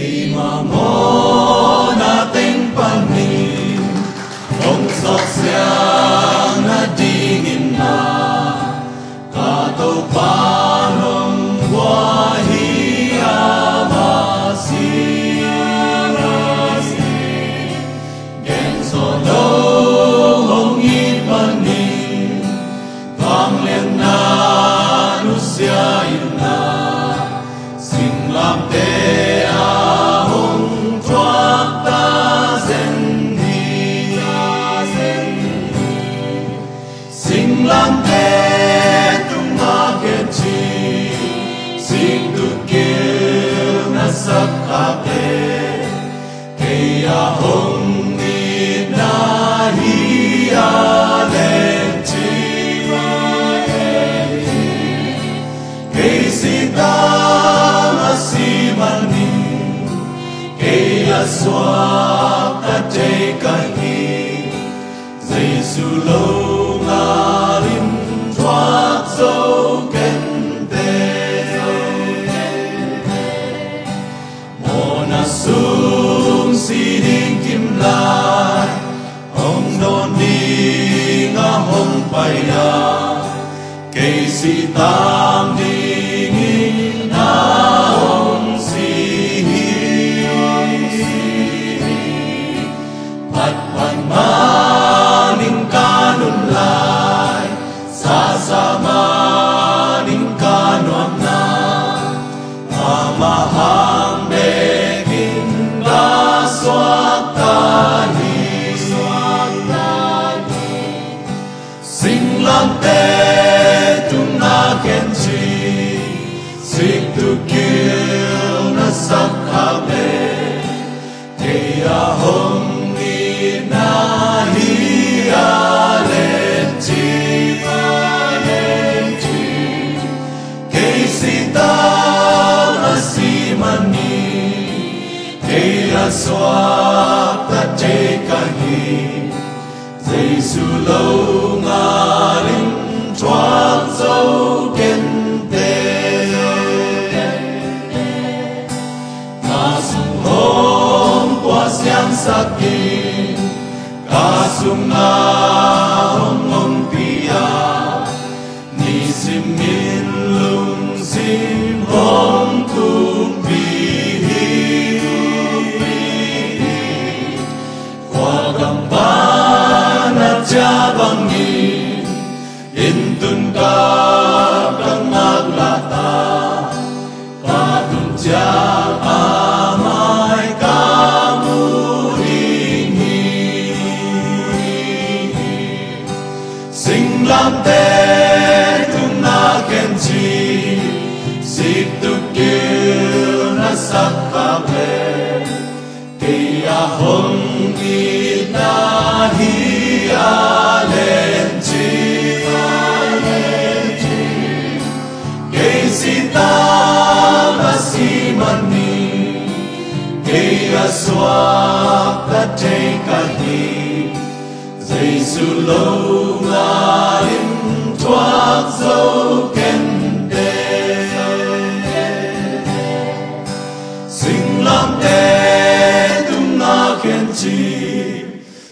Di mà mô na tinh panin Ông sọc xiang na đi nghìn na Cả tô panong qua hi amasi Gen so đâu hong ít panin Vang lên na nu sia in na Sinh làm tê a hong thoát ta zen hi Sinh làm tê tung ma kết chi Sinh tu kiêu na sắc khá tê Cây a hong ni na hi a lên chi Cây si ta ma si mani Cây a xoa ta chê ca hi Dây su lâu nga rin thoát dấu kênh tê Mô na sung si đinh kim lai Ông đôn đi nga hông bay ya Cây si tam đi nghi na hông si hi Pat pat ma ning ca nun lai Sa sa ma ning ca nuam na Ma hang bê kinh ga xoát ta hi Sinh lang tê tung na khen chi Sinh tu kiêu na sắc khá bê Cây a hong ni na hi a lên chi Cây si ta ma si mani Cây a xoa ta chê ca hi Dây su lâu nga linh thoát dấu kênh tê Nga sung hông qua xiang sắc kinh Ca sung nga hông hông tia Ni sim min lung sim hông tung vi hi Khoa gam ba na cha bang ni In tun ka kang maglata Ka tun cha amay ka muling hi Sing lam te tung na ken chi Sip tu kiêu na sắc ka ple Cây a hong i na hi a lên chi Cây si ta ma si mani Cây a xoa ta chê ca hi Dây su lâu nga linh thoát dấu kênh tê Sinh làm tê tung na khen chi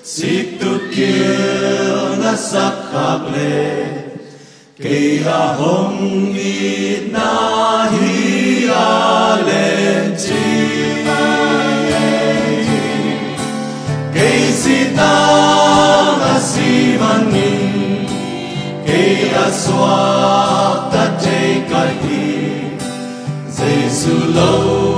Sip tu kiêu na sắc khá ple Cây a hong i na hi a lên chi Cây si ta ma si mani Cây a xoa ta chê ca hi Dây su lâu